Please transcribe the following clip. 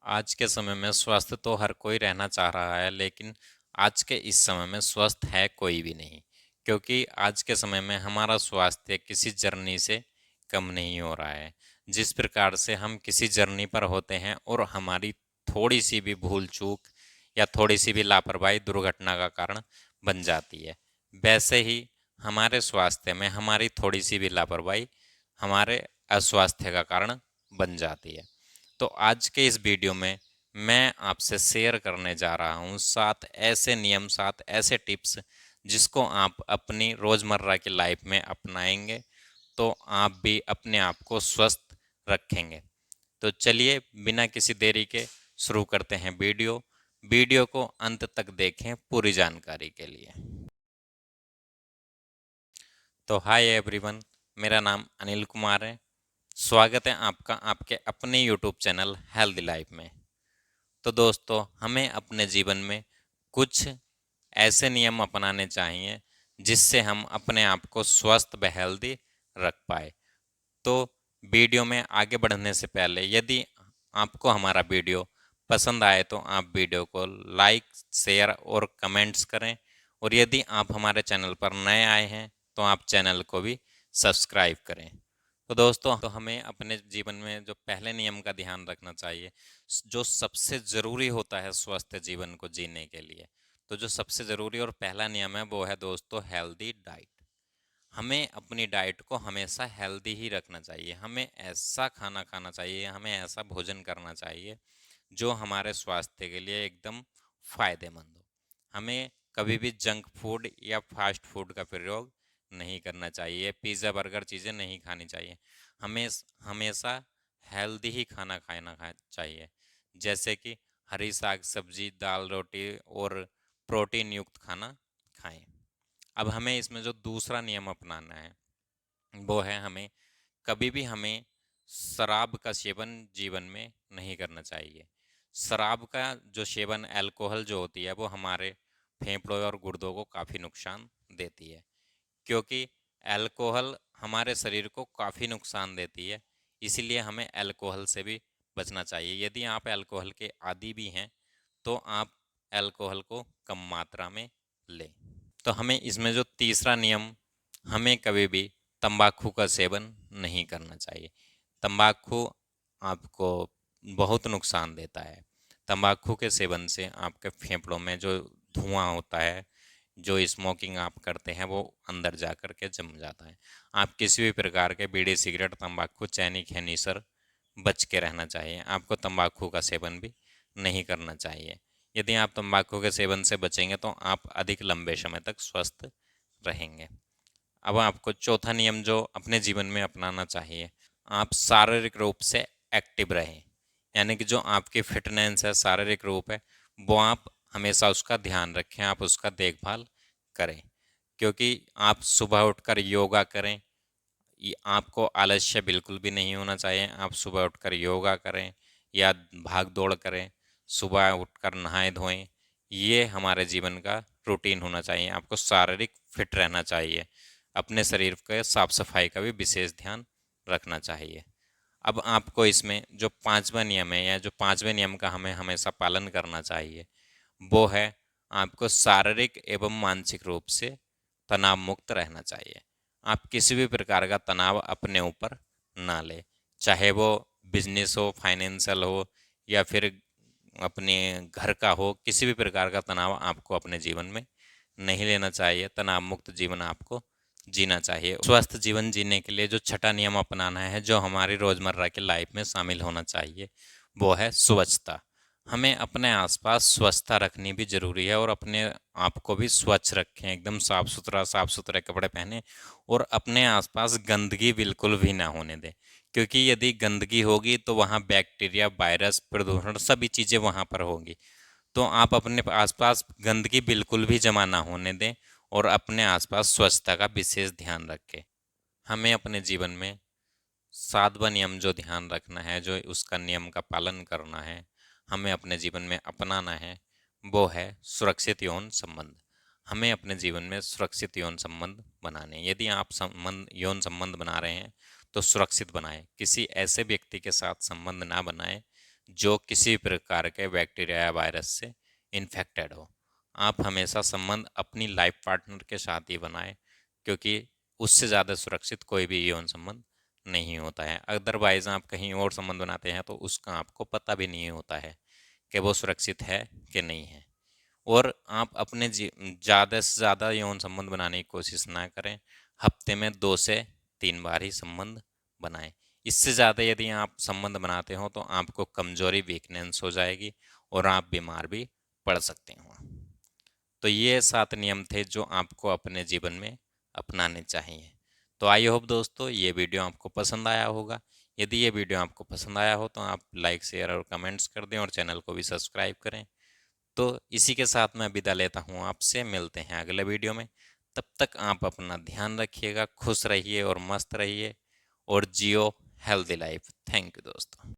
आज के समय में स्वस्थ तो हर कोई रहना चाह रहा है, लेकिन आज के इस समय में स्वस्थ है कोई भी नहीं। क्योंकि आज के समय में हमारा स्वास्थ्य किसी जर्नी से कम नहीं हो रहा है। जिस प्रकार से हम किसी जर्नी पर होते हैं और हमारी थोड़ी सी भी भूल चूक या थोड़ी सी भी लापरवाही दुर्घटना का कारण बन जाती है, वैसे ही हमारे स्वास्थ्य में हमारी थोड़ी सी भी लापरवाही हमारे अस्वास्थ्य का कारण बन जाती है। तो आज के इस वीडियो में मैं आपसे शेयर करने जा रहा हूँ 7 ऐसे नियम, 7 ऐसे टिप्स जिसको आप अपनी रोज़मर्रा की लाइफ में अपनाएंगे तो आप भी अपने आप को स्वस्थ रखेंगे। तो चलिए बिना किसी देरी के शुरू करते हैं वीडियो को अंत तक देखें पूरी जानकारी के लिए। तो हाय एवरीवन, मेरा नाम अनिल कुमार है। स्वागत है आपका आपके अपने यूट्यूब चैनल हेल्दी लाइफ में। तो दोस्तों, हमें अपने जीवन में कुछ ऐसे नियम अपनाने चाहिए जिससे हम अपने आप को स्वस्थ व हेल्दी रख पाए। तो वीडियो में आगे बढ़ने से पहले यदि आपको हमारा वीडियो पसंद आए तो आप वीडियो को लाइक, शेयर और कमेंट्स करें। और यदि आप हमारे चैनल पर नए आए हैं तो आप चैनल को भी सब्सक्राइब करें। तो दोस्तों, तो हमें अपने जीवन में जो पहले नियम का ध्यान रखना चाहिए, जो सबसे ज़रूरी होता है स्वस्थ जीवन को जीने के लिए, तो जो सबसे ज़रूरी और पहला नियम है वो है दोस्तों हेल्दी डाइट। हमें अपनी डाइट को हमेशा हेल्दी ही रखना चाहिए। हमें ऐसा खाना खाना चाहिए, हमें ऐसा भोजन करना चाहिए जो हमारे स्वास्थ्य के लिए एकदम फायदेमंद हो। हमें कभी भी जंक फूड या फास्ट फूड का प्रयोग नहीं करना चाहिए, पिज़्ज़ा बर्गर चीज़ें नहीं खानी चाहिए। हमें हमेशा हेल्दी ही खाना खाना चाहिए, जैसे कि हरी साग सब्जी, दाल रोटी और प्रोटीन युक्त खाना खाएं। अब हमें इसमें जो दूसरा नियम अपनाना है वो है, हमें कभी भी हमें शराब का सेवन जीवन में नहीं करना चाहिए। शराब का जो सेवन, अल्कोहल जो होती है, वो हमारे फेफड़ों और गुर्दों को काफ़ी नुकसान देती है। क्योंकि अल्कोहल हमारे शरीर को काफ़ी नुकसान देती है, इसीलिए हमें अल्कोहल से भी बचना चाहिए। यदि आप अल्कोहल के आदी भी हैं तो आप अल्कोहल को कम मात्रा में लें। तो हमें इसमें जो तीसरा नियम, हमें कभी भी तंबाकू का सेवन नहीं करना चाहिए। तंबाकू आपको बहुत नुकसान देता है। तंबाकू के सेवन से आपके फेफड़ों में जो धुआं होता है, जो स्मोकिंग आप करते हैं, वो अंदर जा कर के जम जाता है। आप किसी भी प्रकार के बीड़ी, सिगरेट, तंबाकू, चैनी, खैनी सर बच के रहना चाहिए। आपको तंबाकू का सेवन भी नहीं करना चाहिए। यदि आप तंबाकू के सेवन से बचेंगे तो आप अधिक लंबे समय तक स्वस्थ रहेंगे। अब आपको चौथा नियम जो अपने जीवन में अपनाना चाहिए, आप शारीरिक रूप से एक्टिव रहें। यानी कि जो आपकी फिटनेस है, शारीरिक रूप है, वो आप हमेशा उसका ध्यान रखें, आप उसका देखभाल करें। क्योंकि आप सुबह उठकर योगा करें, ये आपको आलस्य बिल्कुल भी नहीं होना चाहिए। आप सुबह उठकर योगा करें या भाग दौड़ करें, सुबह उठकर नहाएं धोएं, ये हमारे जीवन का रूटीन होना चाहिए। आपको शारीरिक फिट रहना चाहिए। अपने शरीर के साफ सफाई का भी विशेष ध्यान रखना चाहिए। अब आपको इसमें जो पांचवा नियम है, या जो पांचवें नियम का हमें हमेशा पालन करना चाहिए, वो है आपको शारीरिक एवं मानसिक रूप से तनाव मुक्त रहना चाहिए। आप किसी भी प्रकार का तनाव अपने ऊपर ना लें, चाहे वो बिजनेस हो, फाइनेंशियल हो, या फिर अपने घर का हो। किसी भी प्रकार का तनाव आपको अपने जीवन में नहीं लेना चाहिए। तनाव मुक्त जीवन आपको जीना चाहिए। स्वस्थ जीवन जीने के लिए जो छठा नियम अपनाना है, जो हमारी रोज़मर्रा की लाइफ में शामिल होना चाहिए, वो है स्वच्छता। हमें अपने आसपास स्वच्छता रखनी भी ज़रूरी है, और अपने आप को भी स्वच्छ रखें, एकदम साफ़ सुथरे कपड़े पहने, और अपने आसपास गंदगी बिल्कुल भी ना होने दें। क्योंकि यदि गंदगी होगी तो वहाँ बैक्टीरिया, वायरस, प्रदूषण सभी चीज़ें वहाँ पर होंगी। तो आप अपने आसपास गंदगी बिल्कुल भी जमा ना होने दें, और अपने आसपास स्वच्छता का विशेष ध्यान रखें। हमें अपने जीवन में सातवां नियम जो ध्यान रखना है, जो उसका नियम का पालन करना है, हमें अपने जीवन में अपनाना है, वो है सुरक्षित यौन संबंध। हमें अपने जीवन में सुरक्षित यौन संबंध बनाने। यदि आप यौन संबंध बना रहे हैं तो सुरक्षित बनाएं। किसी ऐसे व्यक्ति के साथ संबंध ना बनाएं जो किसी प्रकार के बैक्टीरिया या वायरस से इन्फेक्टेड हो। आप हमेशा संबंध अपनी लाइफ पार्टनर के साथ ही बनाएं, क्योंकि उससे ज़्यादा सुरक्षित कोई भी यौन संबंध नहीं होता है। अदरवाइज आप कहीं और संबंध बनाते हैं तो उसका आपको पता भी नहीं होता है कि वो सुरक्षित है कि नहीं है। और आप अपने ज़्यादा से ज़्यादा यौन संबंध बनाने की कोशिश ना करें। हफ्ते में 2 से 3 बार ही संबंध बनाएं। इससे ज़्यादा यदि आप संबंध बनाते हो तो आपको कमजोरी, वीकनेस हो जाएगी और आप बीमार भी पड़ सकते हो। तो ये 7 नियम थे जो आपको अपने जीवन में अपनाने चाहिए। तो आई होप दोस्तों ये वीडियो आपको पसंद आया होगा। यदि ये वीडियो आपको पसंद आया हो तो आप लाइक, शेयर और कमेंट्स कर दें और चैनल को भी सब्सक्राइब करें। तो इसी के साथ मैं विदा लेता हूँ आपसे। मिलते हैं अगले वीडियो में। तब तक आप अपना ध्यान रखिएगा, खुश रहिए और मस्त रहिए और जियो हेल्दी लाइफ। थैंक यू दोस्तों।